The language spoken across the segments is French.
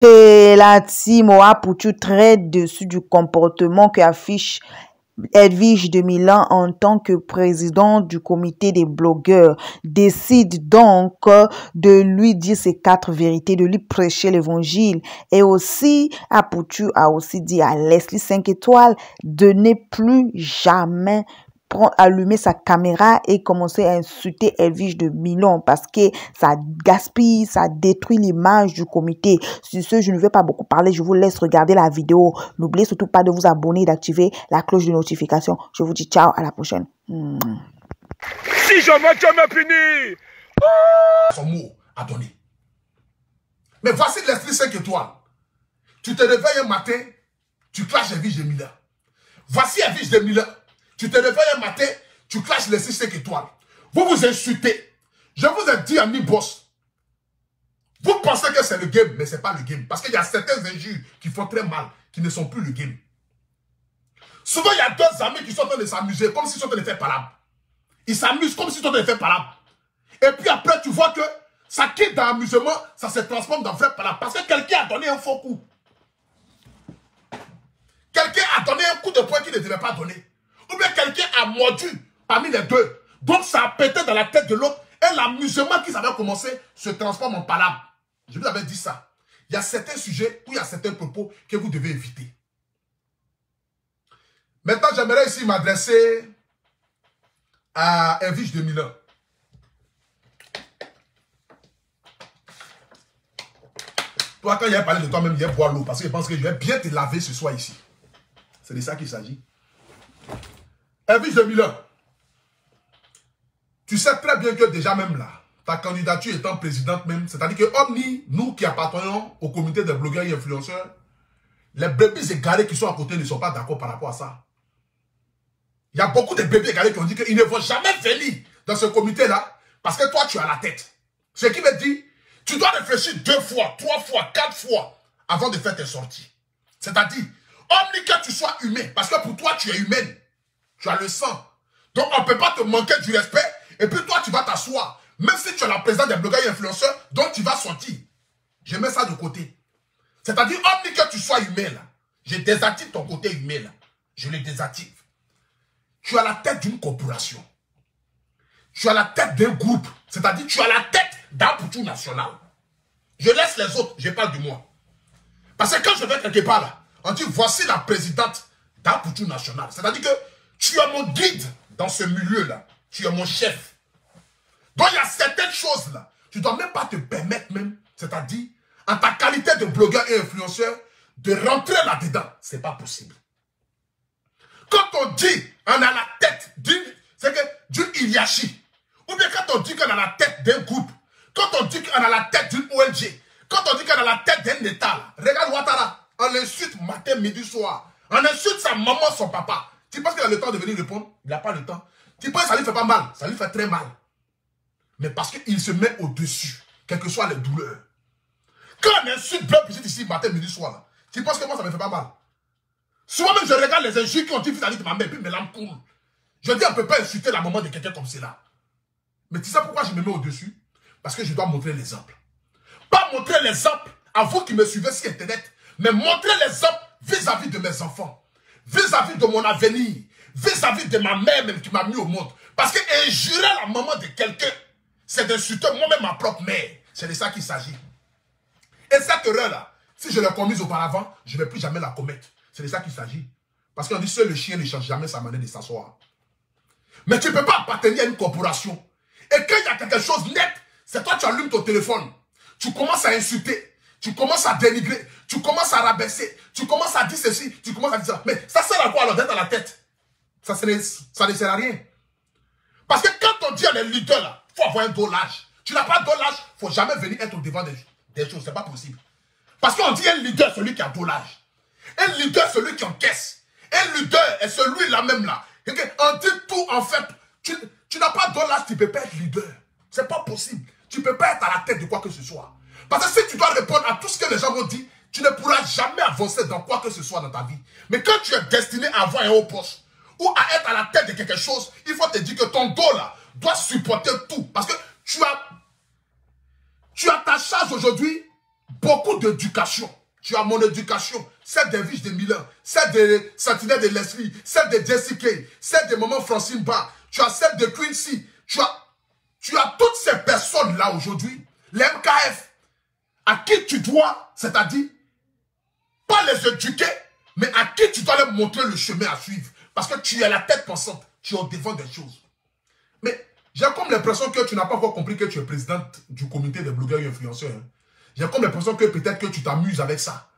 Et la team Ouapoutou très dessus du comportement qu'affiche Edwige de Milan en tant que président du comité des blogueurs. Décide donc de lui dire ses 4 vérités, de lui prêcher l'évangile. Et aussi, Apoutu a aussi dit à Leslie 5 étoiles de ne plus jamais allumer sa caméra et commencer à insulter Edwige de Milan parce que ça gaspille, ça détruit l'image du comité. Sur ce, je ne vais pas beaucoup parler, je vous laisse regarder la vidéo. N'oubliez surtout pas de vous abonner et d'activer la cloche de notification. Je vous dis ciao, à la prochaine. Si jamais tu me punis, son mot à donner. Mais voici l'esprit 5 étoiles. Tu te réveilles un matin, tu clashes Edwige de Milan. Voici Edwige de Milan. Tu te réveilles un matin, tu clashes les 5 étoiles. Vous vous insultez. Je vous ai dit, ami boss, vous pensez que c'est le game, mais ce n'est pas le game. Parce qu'il y a certaines injures qui font très mal, qui ne sont plus le game. Souvent, il y a 2 amis qui sont en train de s'amuser, comme s'ils sont en train de faire palabre. Ils s'amusent comme s'ils sont en train de faire palabre. Et puis après, tu vois que ça quitte dans l'amusement, ça se transforme dans vrai palabre. Parce que quelqu'un a donné un faux coup. Quelqu'un a donné un coup de poing qu'il ne devait pas donner. Ou bien quelqu'un a mordu parmi les deux. Donc ça a pété dans la tête de l'autre. Et l'amusement qui avait commencé se transforme en palabre. Je vous avais dit ça. Il y a certains sujets ou il y a certains propos que vous devez éviter. Maintenant, j'aimerais ici m'adresser à Edwige de Milan. Toi, quand il a parlé de toi-même, il a boire l'eau. Parce que je pense que je vais bien te laver ce soir ici. C'est de ça qu'il s'agit. Edwige de Milan, tu sais très bien que déjà même là, ta candidature étant présidente même, c'est-à-dire que Omni, nous qui appartenons au comité des blogueurs et influenceurs, les bébés égarés qui sont à côté ne sont pas d'accord par rapport à ça. Il y a beaucoup de bébés égarés qui ont dit qu'ils ne vont jamais venir dans ce comité-là parce que toi, tu as la tête. Ce qui veut dire, tu dois réfléchir 2 fois, 3 fois, 4 fois avant de faire tes sorties. C'est-à-dire, Omni que tu sois humain, parce que pour toi, tu es humaine. Tu as le sang. Donc, on ne peut pas te manquer du respect. Et puis, toi, tu vas t'asseoir. Même si tu es la présidente des blogueurs et influenceurs, donc tu vas sortir. Je mets ça de côté. C'est-à-dire, Omni que tu sois humain, là. Je désactive ton côté humain, là. Je le désactive. Tu as la tête d'une corporation. Tu as la tête d'un groupe. C'est-à-dire, tu as la tête d'Apoutou national. Je laisse les autres, je parle de moi. Parce que quand je vais quelque part, là, on dit, voici la présidente d'Apoutou national. C'est-à-dire que tu es mon guide dans ce milieu-là. Tu es mon chef. Donc, il y a certaines choses-là. Tu ne dois même pas te permettre même, c'est-à-dire, en ta qualité de blogueur et influenceur, de rentrer là-dedans. Ce n'est pas possible. Quand on dit, on a la tête d'une hiérarchie, ou bien quand on dit qu'on a la tête d'un groupe, quand on dit qu'on a la tête d'une ONG, quand on dit qu'on a la tête d'un État, là, regarde Ouattara, on l'insulte matin, midi, soir. On insulte sa maman, son papa. Tu penses qu'il a le temps de venir répondre? Il n'a pas le temps. Tu penses que ça lui fait pas mal? Ça lui fait très mal. Mais parce qu'il se met au-dessus, quelles que soient les douleurs. Quand on insulte Blood Petite ici, matin, midi, soir, là, tu penses que moi, ça me fait pas mal? Souvent même, je regarde les injures qui ont dit vis-à-vis de ma mère, puis mes larmes coulent. Je dis, on ne peut pas insulter la maman de quelqu'un comme cela. Mais tu sais pourquoi je me mets au-dessus? Parce que je dois montrer l'exemple. Pas montrer l'exemple à vous qui me suivez sur Internet, mais montrer l'exemple vis-à-vis de mes enfants, vis-à-vis de mon avenir, vis-à-vis de ma mère même qui m'a mis au monde. Parce que injurer la maman de quelqu'un, c'est d'insulter moi-même ma propre mère. C'est de ça qu'il s'agit. Et cette erreur-là, si je l'ai commise auparavant, je ne vais plus jamais la commettre. C'est de ça qu'il s'agit. Parce qu'on dit seul le chien ne change jamais sa manière de s'asseoir. Mais tu ne peux pas appartenir à une corporation. Et quand il y a quelque chose net, c'est toi tu allumes ton téléphone. Tu commences à insulter. Tu commences à dénigrer. Tu commences à rabaisser. Tu commences à dire ceci. Tu commences à dire ça. Mais ça sert à quoi alors d'être dans la tête? Ça ne sert à rien. Parce que quand on dit à les leaders là, il faut avoir un dos large. Tu n'as pas de dos large, il ne faut jamais venir être au devant des choses. Ce n'est pas possible. Parce qu'on dit un leader, celui qui a dos large. Un leader, celui qui encaisse. Un leader est celui-là même là. On dit tout en fait. Tu n'as pas de dos large, tu ne peux pas être leader. Ce n'est pas possible. Tu ne peux pas être à la tête de quoi que ce soit. Parce que si tu dois répondre à tout ce que les gens vont dire, tu ne pourras jamais avancer dans quoi que ce soit dans ta vie. Mais quand tu es destiné à avoir un haut poste ou à être à la tête de quelque chose, il faut te dire que ton dos là doit supporter tout. Parce que tu as ta charge aujourd'hui beaucoup d'éducation. Tu as mon éducation, celle des Viges de Milan, celle des Sentinelles de Leslie, celle de Jessica, celle de Maman Francine Barr, tu as celle de Quincy, tu as toutes ces personnes-là aujourd'hui, les MKF, à qui tu dois, c'est-à-dire, pas les éduquer, mais à qui tu dois leur montrer le chemin à suivre. Parce que tu es la tête pensante, tu es au devant des choses. Mais j'ai comme l'impression que tu n'as pas encore compris que tu es présidente du comité des blogueurs et influenceurs. Hein. J'ai comme l'impression que peut-être que tu t'amuses avec ça.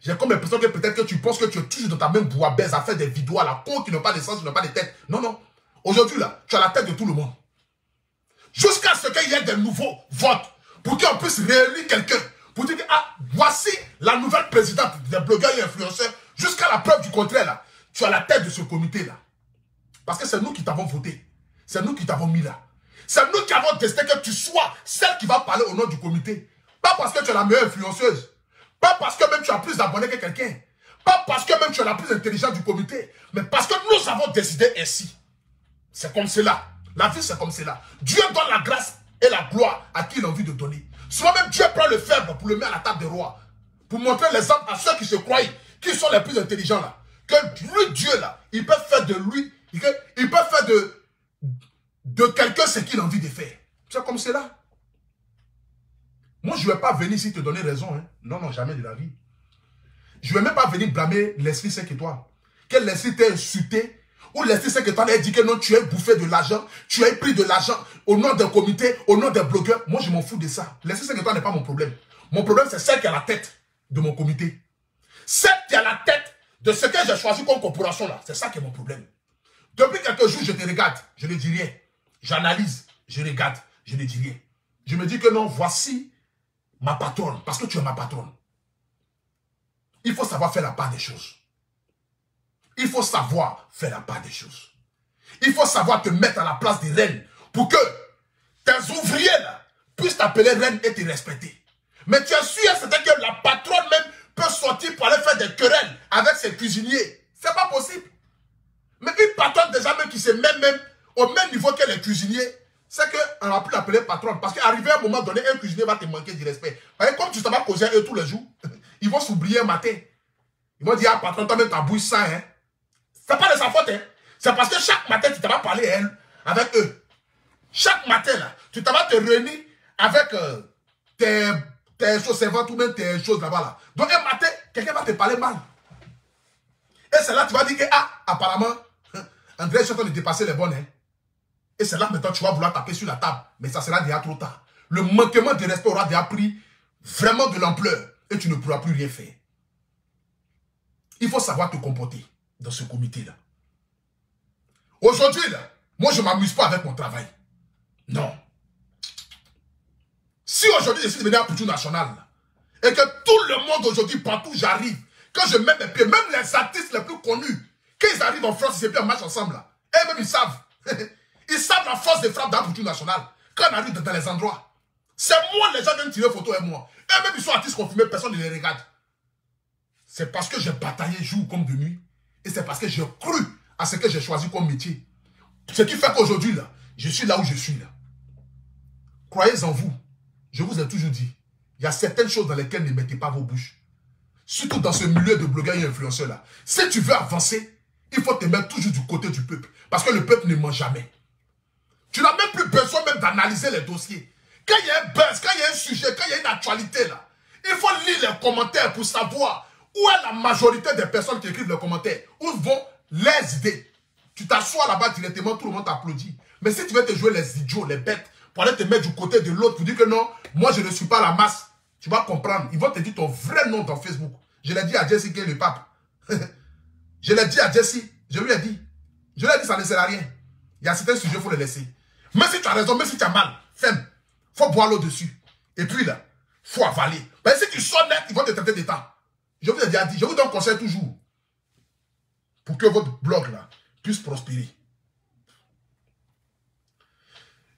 J'ai comme l'impression que peut-être que tu penses que tu es toujours dans ta même bouillabaisse à faire des vidéos à la con qui n'ont pas de sens, qui n'ont pas de tête. Non, non. Aujourd'hui, là, tu as la tête de tout le monde. Jusqu'à ce qu'il y ait des nouveaux votes pour qu'on puisse réélire quelqu'un. Pour dire que, ah, voici la nouvelle présidente des blogueurs et influenceurs. Jusqu'à la preuve du contraire, là. Tu as la tête de ce comité-là. Parce que c'est nous qui t'avons voté. C'est nous qui t'avons mis là. C'est nous qui avons décidé que tu sois celle qui va parler au nom du comité. Pas parce que tu es la meilleure influenceuse. Pas parce que même tu as plus d'abonnés que quelqu'un. Pas parce que même tu es la plus intelligente du comité. Mais parce que nous avons décidé ainsi. C'est comme cela. La vie, c'est comme cela. Dieu donne la grâce et la gloire à qui il a envie de donner. Souvent même Dieu prend le fer pour le mettre à la table des rois. Pour montrer l'exemple à ceux qui se croient, qui sont les plus intelligents là. Que lui, Dieu là, il peut faire de lui, il peut faire de quelqu'un ce qu'il a envie de faire. C'est comme cela. Moi, je ne vais pas venir ici te donner raison. Hein. Non, non, jamais de la vie. Je ne vais même pas venir blâmer Leslie 5 étoiles. Que Leslie t'ait insulté, ou Leslie 5 étoiles a dit que non, tu as bouffé de l'argent, tu as pris de l'argent au nom d'un comité, au nom des blogueurs. Moi, je m'en fous de ça. Leslie 5 étoiles n'est pas mon problème. Mon problème, c'est celle qui a la tête de mon comité. Celle qui a la tête de ce que j'ai choisi comme corporation là. C'est ça qui est mon problème. Depuis quelques jours, je te regarde, je ne dis rien. J'analyse, je regarde, je ne dis rien. Je me dis que non, voici ma patronne, parce que tu es ma patronne. Il faut savoir faire la part des choses. Il faut savoir faire la part des choses. Il faut savoir te mettre à la place des reines pour que tes ouvriers là puissent t'appeler reine et te respecter. Mais tu es sûr, c'est que la patronne même peut sortir pour aller faire des querelles avec ses cuisiniers. C'est pas possible. Mais une patronne déjà même qui se met même au même niveau que les cuisiniers, c'est qu'on va plus l'appeler patronne. Parce qu'arrivé à un moment donné, un cuisinier va te manquer du respect. Parce que comme tu t'en vas causer eux tous les jours, ils vont s'oublier un matin. Ils vont dire, ah patron, toi-même t'as bouillé ça, hein. C'est pas de sa faute, hein. C'est parce que chaque matin, tu t'en vas parler à elle, avec eux. Chaque matin, là, tu t'en vas te réunir avec tes choses servantes ou même tes choses là-bas, là. Donc un matin, quelqu'un va te parler mal. Et c'est là que tu vas dire que, ah, apparemment, André est en train de dépasser les bonnes, hein. Et c'est là que maintenant tu vas vouloir taper sur la table. Mais ça sera déjà trop tard. Le manquement de respect aura déjà pris vraiment de l'ampleur. Et tu ne pourras plus rien faire. Il faut savoir te comporter dans ce comité-là. Aujourd'hui, là, moi je ne m'amuse pas avec mon travail. Non. Si aujourd'hui je suis devenu un Poutou national, là, et que tout le monde aujourd'hui, partout où j'arrive, quand je mets mes pieds, même les artistes les plus connus, quand ils arrivent en France, ils se marchent ensemble, là. Et même ils savent. Ils savent la force de frappe d'un Poutou national. Quand on arrive dans les endroits, c'est moi les gens viennent tirer photo et moi. Et même ils sont artistes confirmés, personne ne les regarde. C'est parce que j'ai bataillé jour comme de nuit. Et c'est parce que j'ai cru à ce que j'ai choisi comme métier. Ce qui fait qu'aujourd'hui, là, je suis là où je suis là. Croyez en vous. Je vous ai toujours dit, il y a certaines choses dans lesquelles ne mettez pas vos bouches. Surtout dans ce milieu de blogueurs et influenceurs là. Si tu veux avancer, il faut te mettre toujours du côté du peuple. Parce que le peuple ne ment jamais. Tu n'as même plus besoin même d'analyser les dossiers. Quand il y a un buzz, quand il y a un sujet, quand il y a une actualité là, il faut lire les commentaires pour savoir où est la majorité des personnes qui écrivent les commentaires. Où vont les idées. Tu t'assois là-bas directement, tout le monde t'applaudit. Mais si tu veux te jouer les idiots, les bêtes, pour aller te mettre du côté de l'autre, pour dire que non, moi je ne suis pas la masse, tu vas comprendre. Ils vont te dire ton vrai nom dans Facebook. Je l'ai dit à Jesse qui est le pape. Je l'ai dit à Jesse, je lui ai dit. Je lui ai dit, ça ne sert à rien. Il y a certains sujets, il faut les laisser. Mais si tu as raison, même si tu as mal, ferme. Il faut boire l'eau dessus. Et puis là, il faut avaler. Parce que si tu sors net, ils vont te traiter d'état. Je vous ai déjà dit, je vous donne conseil toujours. Pour que votre blog là puisse prospérer.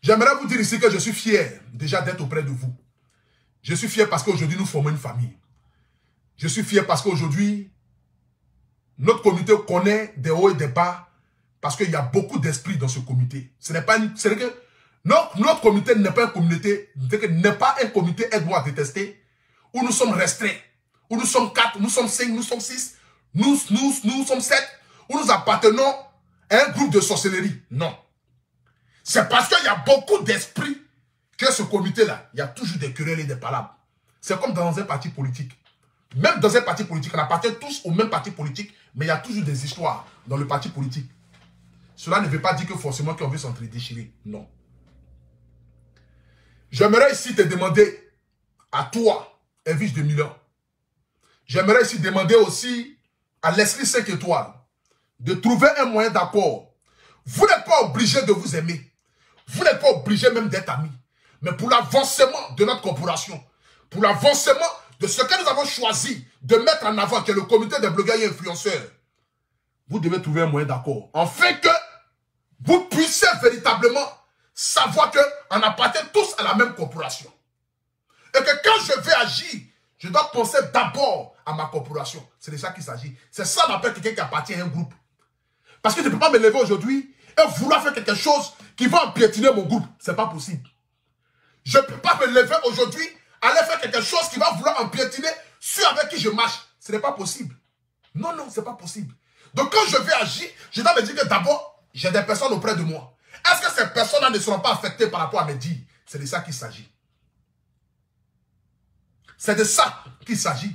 J'aimerais vous dire ici que je suis fier déjà d'être auprès de vous. Je suis fier parce qu'aujourd'hui nous formons une famille. Je suis fier parce qu'aujourd'hui, notre comité connaît des hauts et des bas parce qu'il y a beaucoup d'esprit dans ce comité. Ce n'est pas une... C'est que notre comité n'est pas un comité aide-moi à détester où nous sommes restreints, où nous sommes 4, nous sommes 5, nous sommes 6, nous sommes 7, où nous appartenons à un groupe de sorcellerie. Non. C'est parce qu'il y a beaucoup d'esprits que ce comité-là, il y a toujours des querelles et des palabres. C'est comme dans un parti politique. Même dans un parti politique, on appartient tous au même parti politique, mais il y a toujours des histoires dans le parti politique. Cela ne veut pas dire que forcément qu'on veut s'entre-déchirer. Non. J'aimerais ici te demander à toi, Edwige de Milan. J'aimerais ici demander aussi à Leslie 5 étoiles de trouver un moyen d'accord. Vous n'êtes pas obligé de vous aimer. Vous n'êtes pas obligé même d'être amis. Mais pour l'avancement de notre corporation, pour l'avancement de ce que nous avons choisi de mettre en avant, qui est le comité des blogueurs et influenceurs, vous devez trouver un moyen d'accord. Afin que vous puissiez véritablement savoir qu'on appartient tous à la même corporation. Et que quand je vais agir, je dois penser d'abord à ma corporation. C'est de ça qu'il s'agit. C'est ça qu'on appelle quelqu'un qui appartient à un groupe. Parce que je ne peux pas me lever aujourd'hui et vouloir faire quelque chose qui va piétiner mon groupe. Ce n'est pas possible. Je ne peux pas me lever aujourd'hui, aller faire quelque chose qui va vouloir empiétiner ceux avec qui je marche. Ce n'est pas possible. Non, non, ce n'est pas possible. Donc quand je vais agir, je dois me dire que d'abord, j'ai des personnes auprès de moi. Est-ce que ces personnes-là ne seront pas affectées par rapport à mes dires? C'est de ça qu'il s'agit. C'est de ça qu'il s'agit.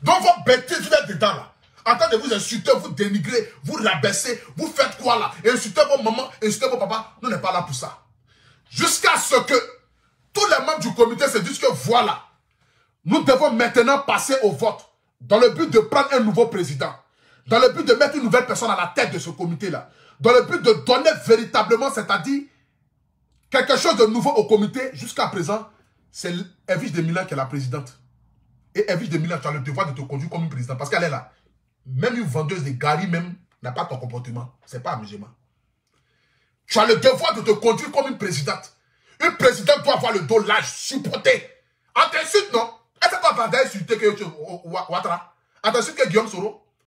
Donc vos bêtises, vous êtes dedans là. En train de vous insulter, vous dénigrer, vous rabaisser, vous faites quoi là? Et insulter vos mamans, insulter vos papas. Nous n'est pas là pour ça. Jusqu'à ce que tous les membres du comité se disent que voilà, nous devons maintenant passer au vote dans le but de prendre un nouveau président, dans le but de mettre une nouvelle personne à la tête de ce comité-là, dans le but de donner véritablement, c'est-à-dire quelque chose de nouveau au comité. Jusqu'à présent, c'est Edwige de Milan qui est la présidente. Et Edwige de Milan, tu as le devoir de te conduire comme une présidente parce qu'elle est là. Même une vendeuse de gari même n'a pas ton comportement. Ce n'est pas amusement. Tu as le devoir de te conduire comme une présidente. Une présidente doit avoir le dos large, supporté. On t'insulte, non? Est-ce que tu as insulté que Ouattara? On t'insulte que Guillaume Soro?